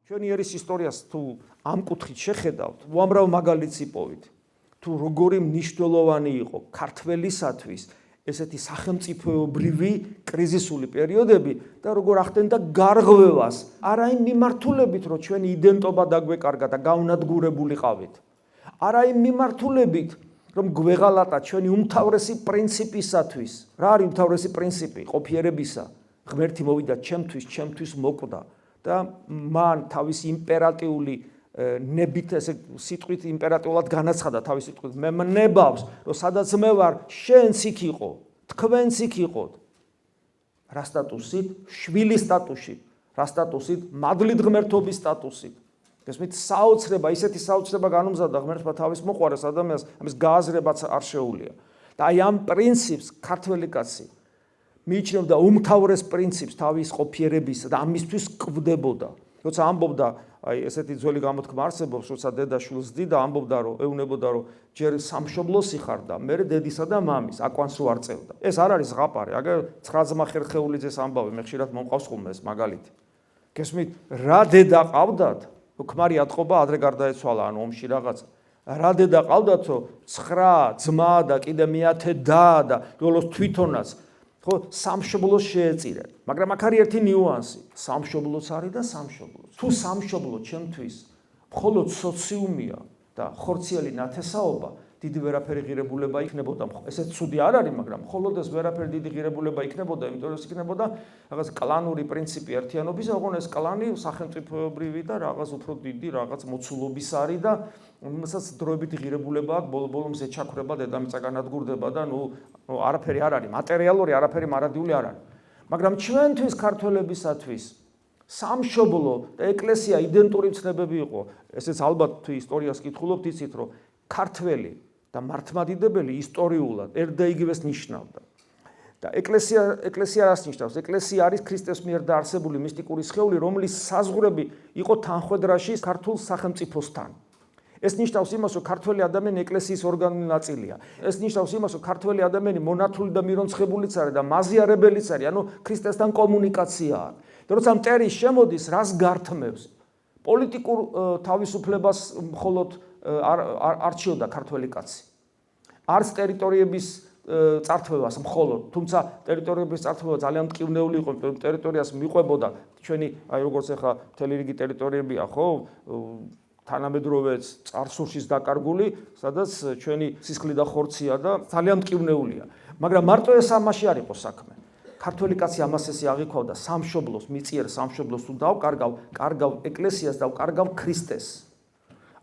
ჩვენი ერის ისტორიას თუ ამ კუთხით შეხედავთ, უამრავ მაგალითს იპოვით. თუ როგორი მნიშვნელოვანი იყო ქართველისათვის ესეთი სახელმწიფოებრივი კრიზისული პერიოდები და როგორ ახდენდა გარღვევას არა იმ მიმართულებით, რომ ჩვენი იდენტობა დაგვეკარგა და გაუნადგურებულიყავით. არა იმ მიმართულებით, რომ გვეღალატა ჩვენი უმთავრესი პრინციპისათვის. რა არის უმთავრესი პრინციპი ყოფიერებისა? ღმერთი მოვიდა ჩემთვის მოკვდა და მან თავისი იმპერატიული ნებით ესე სიტყვით იმპერატიულად განაცხადა თავის სიტყვით მე მნებავს რომ სადაც მე ვარ შენც იქ იყო თქვენც იქ იყოთ რა სტატუსით შვილის სტატუსით რა სტატუსით მადლით ღმერთობის სტატუსით გესმით საოცრება ისეთი საოცრება განუმზადა ღმერთმა თავის მოყვარეს ადამიანს ამის გააზრებაც არ შეუძლია და აი ამ პრინციპს ქართველი კაცი მიიჩნევდა უმთავრეს პრინციპს თავის ყოფიერებისა და ამისთვის კვდებოდა როცა ამბობდა აი ესეთი ძველი გამოთქმა არსებობს, როცა დედა შვილს ძიდა, ამბობდა რომ ეუნებოდა რომ ჯერ სამშობლოს იხარდა, მერე დედისა და მამის, აკვანს რო არ წევდა. ეს არ არის ზღაპარი, აგერ 9 ძმა ხერხეულიძეს ამბავი, მე ხშირად მომყავს ხოლმე ეს მაგალითი. გესმით, რა დედა ყავდათ, რომ ქმარი ატყობა ადრე გარდაეცვალა, ანუ ომში რაღაცა. რა დედა ყავდათ, რომ 9 ძმა და კიდე მეათე და ბოლოს თვითონაც ხო სამშობლოს შეეწირეთ მაგრამ აქ არის ერთი ნიუანსი სამშობლოც არის და სამშობლოც თუ სამშობლო ჩემთვის მხოლოდ სოციუმია და ხორციელი ნათესაობა დიდი ვერაფერი ღირებულება იქნებოდა ესეც ცუდი არ არის მაგრამ მხოლოდ ეს ვერაფერი დიდი ღირებულება იქნებოდა იმიტომ რომ იქნებოდა რაღაც კლანური პრინციპი ერთიანობის ოღონდ ეს კლანი სახელმწიფოებრივი და რაღაც უფრო დიდი რაღაც მოცულობის არის და რომელსაც დროებით ღირებულება აქვს ბოლო-ბოლომს ეჩაქრება დედამიწა განადგურდება და ნუ არაფერი არ არის მატერიალური არაფერი მარადიული არ არის მაგრამ ჩვენთვის ქართველებისათვის სამშობლო და ეკლესია იდენტური ცნებები იყო ესეც ალბათ თუ ისტორიას კითხულობთ იცით რომ ქართველი და მართლმადიდებელი ისტორიულად ერთ და იგივეს ნიშნავდა და ეკლესია რას ნიშნავს ეკლესია არის ქრისტეს მიერ დაარსებული მისტიკური სხეული რომლის საზღვრები იყო თანხვედრაში ქართულ სახელმწიფოსთან ეს ნიშნავს იმას, რომ ქართველი ადამიანი ეკლესიის ორგანული ნაწილია. ეს ნიშნავს იმას, რომ ქართველი ადამიანი მონათული და მირონცხებულიც არის და მაზიარებელიც არის, ანუ ქრისტესთან კომუნიკაცია აქვს. და როცა მტერი შემოდის, რას გართმევს? პოლიტიკურ თავისუფლებას მხოლოდ არჩიოდა ქართველი კაცი. არც ტერიტორიების წართვევას მხოლოდ, თუმცა ტერიტორიების წართვევა ძალიან მტკივნეული იყო, იმიტომ რომ ტერიტორიას მიყვებოდა ჩვენი, აი როგორც ახლა მთელი რიგი ტერიტორიებია, ხო? თანამედროვეც წარსულშიც დაკარგული, სადაც ჩვენი სისხლი და ხორცია და ძალიან მტკივნეულია. მაგრამ მარტო ეს ამაში არ იყო საქმე. ქართველი კაცი ამას ესე აღიქვავდა სამშობლოს, მიწიერ სამშობლოს თუ დავკარგავ ეკლესიას და ვკარგავ ქრისტეს.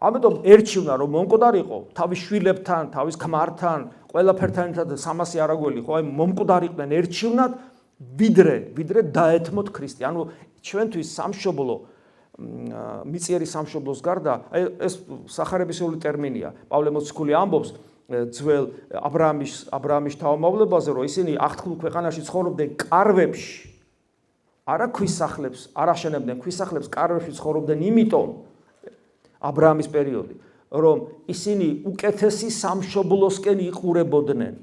ამიტომ ერჩივნა რომ მომკვდარიყო თავის შვილებთან, თავის ქმართან, ყველაფერთან ერთად 300 არაგველი ხო, აი მომკვდარიყვნენ ერჩივნად, ვიდრე დაეთმოთ ქრისტე. ანუ ჩვენთვის სამშობლო მიწიერი სამშობლოს გარდა აი ეს სახარებისეული ტერმინია პავლე მოციქული ამბობს ძველ აბრაამის თავმავლებაზე რომ ისინი აღთქმულ ქვეყანაში ცხოვრობდნენ კარვებში არა ქვისახლებს არ აშენებდნენ ქვისახლებს კარვებში ცხოვრობდნენ იმიტომ აბრაამის პერიოდი რომ ისინი უკეთესი სამშობლოსკენ იყურებოდნენ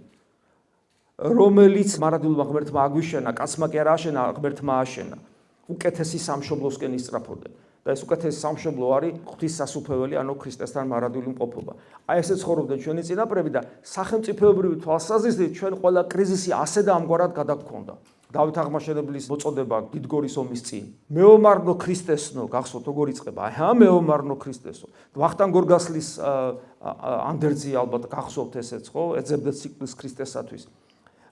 რომელიც მარადილმა ღმერთმა აგვიშენა კაცმა კი არ აშენა ღმერთმა აშენა უკეთესი სამშობლოსკენ ისწრაფოდნენ და ეს უკეთესი სამშობლო არის ღვთისასუფეველი ანუ ქრისტესთან მარადიული მყოფობა. აი ესე ცხოვრობდნენ ჩვენი წინაპრები და სახელმწიფოებრივი თვალსაზრისით ჩვენ ყველა კრიზისი ასე და ამგვარად გადაგქონდა. დავით აღმაშენებლის მოწოდება დიდგორის ომის წინ. მეომარნო ქრისტესნო გახსოვთ როგორ იწყება? აი მეომარნო ქრისტესო. ვახტანგ გორგასლის ანდერძი ალბათ გახსოვთ ესეც ხო? ეძებდეთ სიკვდილს ქრისტესათვის.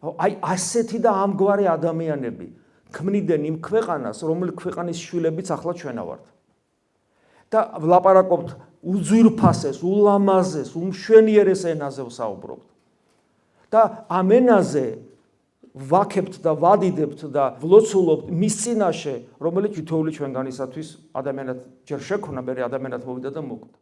აი ასეთი და ამგვარი ადამიანები ქმნიდნენ იმ ქვეყანას, რომელი ქვეყანის შვილებიც ახლა ჩვენა ვართ. და ვლაპარაკობთ უძვირფასეს, ულამაზეს, უმშვენიერეს ენაზე ვსაუბრობთ. და ამ ენაზე ვაქებთ და ვადიდებთ და ვლოცულობთ მის წინაშე, რომელიც თითოეული ჩვენგანისათვის ადამიანად ჯერ შექმნა, მერე ადამიანად მოვიდა და მოკვდა.